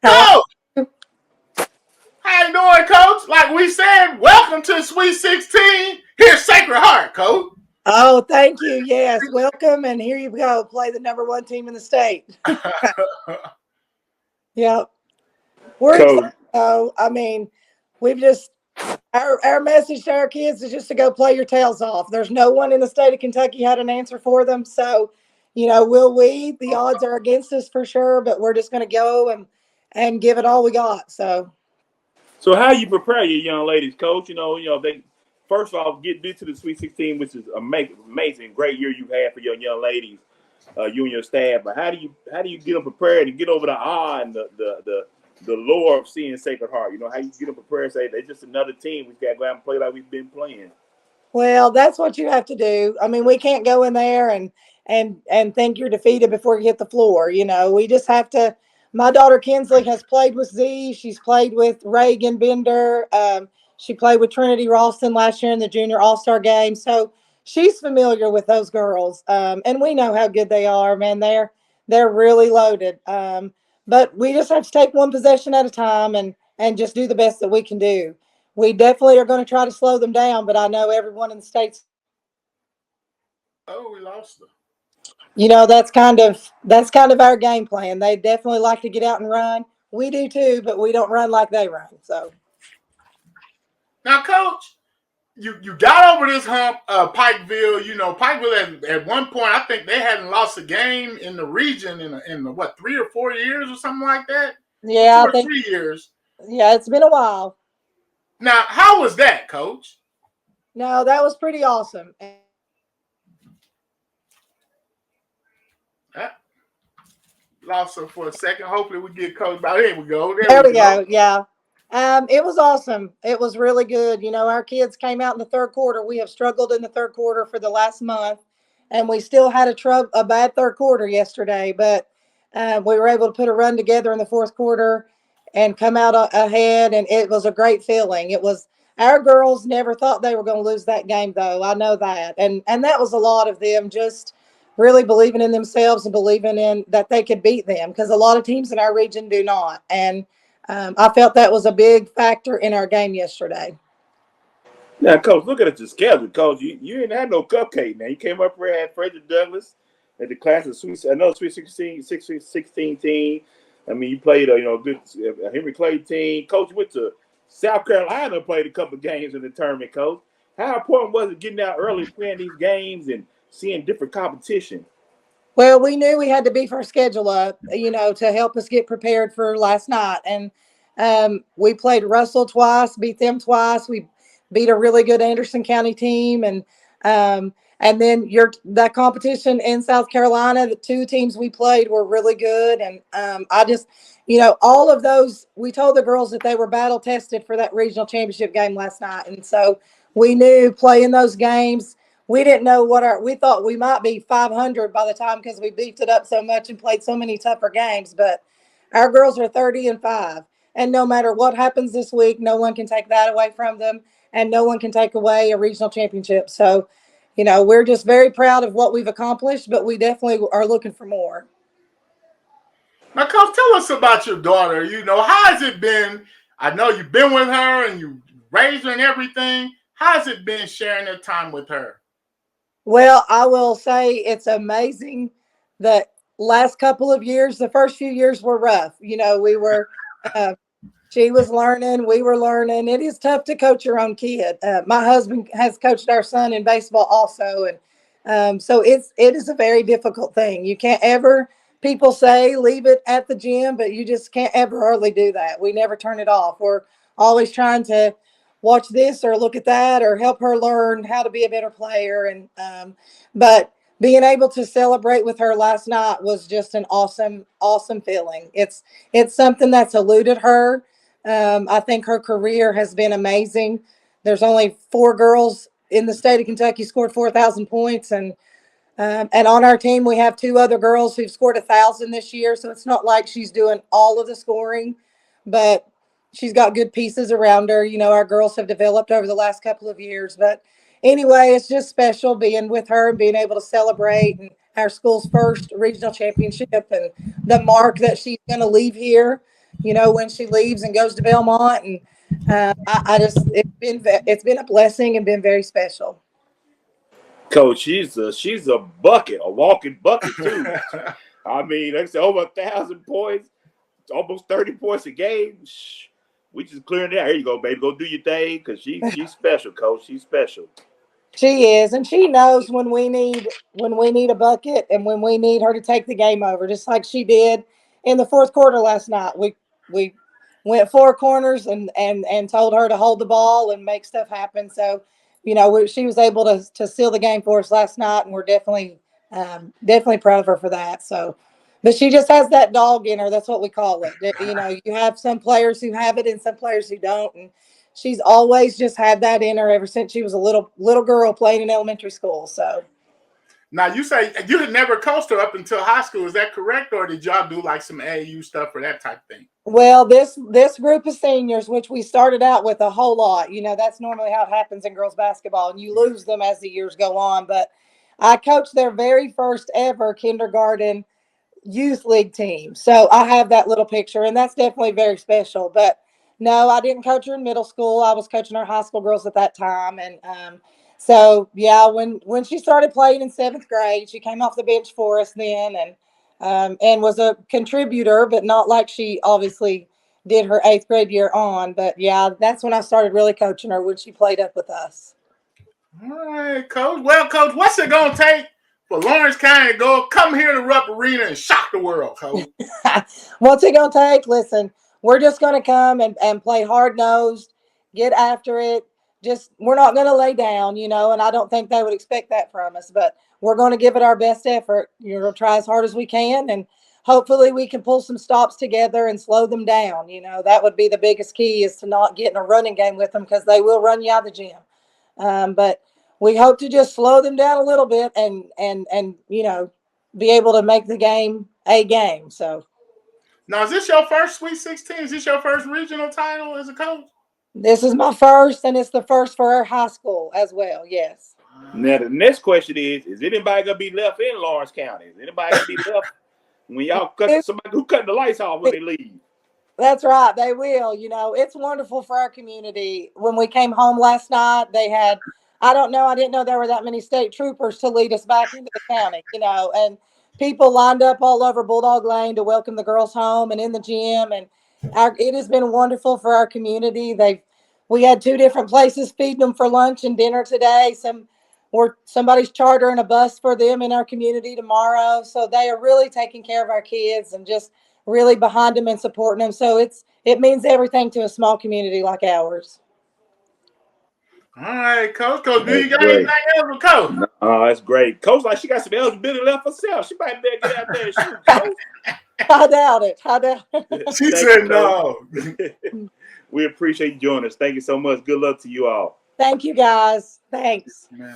How Coach, how you doing, Coach? Like we said, welcome to Sweet 16. Here's Sacred Heart, Coach. Oh, thank you. Yes, welcome. And here you go. Play the number one team in the state. Yep. We're Coach, excited. Though. I mean, we've just our message to our kids is just to go play your tails off. There's no one in the state of Kentucky had an answer for them. So, will we? The odds are against us for sure, but we're just going to go and give it all we got. So. so how you prepare your young ladies, Coach? They first off get to the Sweet 16, which is amazing, great year you've had for your young ladies, you and your staff. But how do you get them prepared and get over the awe and the lore of seeing Sacred Heart? How you get them prepared? And say they're just another team. We got to go out and play like we've been playing. Well, that's what you have to do. I mean, we can't go in there and think you're defeated before you hit the floor. We just have to. My daughter Kinsley has played with Z. She's played with Reagan Bender. She played with Trinity Ralston last year in the Junior All Star game. So she's familiar with those girls, and we know how good they are. Man, they're really loaded. But we just have to take one possession at a time and just do the best that we can do. We definitely are going to try to slow them down, but I know everyone in the states. Oh, we lost her. That's kind of our game plan. They definitely like to get out and run. We do too, but we don't run like they run. So Now, Coach, you got over this hump, Pikeville. Pikeville at one point, I think they hadn't lost a game in the region in what 3 or 4 years or something like that, or two yeah, I or think 3 years. yeah, it's been a while. Now, how was that, Coach? No, that was pretty awesome. Uh, Lost her for a second. Hopefully, we get Coach back. There we go. There There we we go. go. Yeah. It was awesome. It was really good. Our kids came out in the third quarter. We have struggled in the third quarter for the last month, and we still had a bad third quarter yesterday. But we were able to put a run together in the fourth quarter and come out ahead, and it was a great feeling. It was our girls never thought they were going to lose that game, though. I know that, and that was a lot of them just really believing in themselves and believing in that they could beat them because a lot of teams in our region do not. And I felt that was a big factor in our game yesterday. Now, Coach, look at your schedule, Coach. You didn't have no cupcake. Now you came up here had Frederick Douglass at the class of Sweet. Another Sweet 16 team. I mean, you played a good Henry Clay team. Coach went to South Carolina and played a couple games in the tournament. Coach, how important was it getting out early, playing these games, and seeing different competition? Well, we knew we had to beef our schedule up, to help us get prepared for last night. And we played Russell twice, beat them twice. We beat a really good Anderson County team, and then that competition in South Carolina. The two teams we played were really good, and I just, all of those. We told the girls that they were battle tested for that regional championship game last night, and so we knew playing those games we didn't know we thought we might be 500 by the time because we beefed it up so much and played so many tougher games. But our girls are 30-5. And no matter what happens this week, no one can take that away from them. And no one can take away a regional championship. So, we're just very proud of what we've accomplished, but we definitely are looking for more. Now, Coach, tell us about your daughter. How has it been? I know you've been with her and you raised her and everything. How has it been sharing that time with her? Well, I will say it's amazing. The last couple of years, the first few years were rough. We were, uh, she was learning, we were learning. It is tough to coach your own kid. My husband has coached our son in baseball also. And so it is a very difficult thing. You can't ever, people say leave it at the gym, but you just can't ever hardly do that. We never turn it off. We're always trying to watch this or look at that or help her learn how to be a better player. And but being able to celebrate with her last night was just an awesome feeling. It's something that's eluded her. I think her career has been amazing. There's only 4 girls in the state of Kentucky scored 4,000 points, and on our team we have 2 other girls who've scored 1,000 this year. So it's not like she's doing all of the scoring, but she's got good pieces around her. Our girls have developed over the last couple of years. But anyway, it's just special being with her and being able to celebrate and our school's first regional championship and the mark that she's going to leave here. when she leaves and goes to Belmont. And I just it's been a blessing and been very special. Coach, she's a bucket, a walking bucket too. I mean, like I said, over 1,000 points, almost 30 points a game. Shh, we just clearing it out. Here you go, baby. Go do your thing, because she's special, Coach. She's special. She is, and she knows when we need a bucket and when we need her to take the game over, just like she did in the fourth quarter last night. We went four corners and told her to hold the ball and make stuff happen. So, she was able to seal the game for us last night, and we're definitely proud of her for that. So, but she just has that dog in her. That's what we call it. You have some players who have it and some players who don't, and she's always just had that in her ever since she was a little girl playing in elementary school. So now you say you had never coached her up until high school. Is that correct, or did y'all do like some AAU stuff or that type thing? well, this group of seniors, which we started out with a whole lot, that's normally how it happens in girls basketball, and you lose them as the years go on. But I coached their very first ever kindergarten youth league team. So I have that little picture, and that's definitely very special. But no, I didn't coach her in middle school. I was coaching our high school girls at that time. And so yeah, when she started playing in seventh grade, she came off the bench for us then, and was a contributor, but not like she obviously did her eighth grade year on. But yeah, that's when I started really coaching her, when she played up with us. All right, Coach. Well, Coach, what's it gonna take for Lawrence County to go come here to Rupp Arena and shock the world, Coach? What's it going to take? Listen, we're just going to come and play hard nosed, get after it. Just, we're not going to lay down, and I don't think they would expect that from us, but we're going to give it our best effort. Try as hard as we can, and hopefully we can pull some stops together and slow them down. That would be the biggest key, is to not get in a running game with them, because they will run you out of the gym. But we hope to just slow them down a little bit and be able to make the game a game. So now, is this your first Sweet 16? Is this your first regional title as a coach? this is my first, and it's the first for our high school as well. Yes. Now the next question is anybody gonna be left in Lawrence County? Is anybody gonna be left when y'all cut somebody who cut the lights off when they leave? That's right. They will. It's wonderful for our community. When we came home last night, they had, I don't know, I didn't know there were that many state troopers to lead us back into the county, and people lined up all over Bulldog Lane to welcome the girls home and in the gym. And it has been wonderful for our community. We had two different places feeding them for lunch and dinner today. Somebody's chartering a bus for them in our community tomorrow. So they are really taking care of our kids and just really behind them and supporting them. So it means everything to a small community like ours. All right, Coach. Coach, do you got Great. anything else for Coach? Oh, that's great. Coach, like, she got some eligibility left herself. She might better get out there and shoot, Coach. I doubt it. She said no. We appreciate you joining us. Thank you so much. Good luck to you all. Thank you, guys. Thanks. Yeah.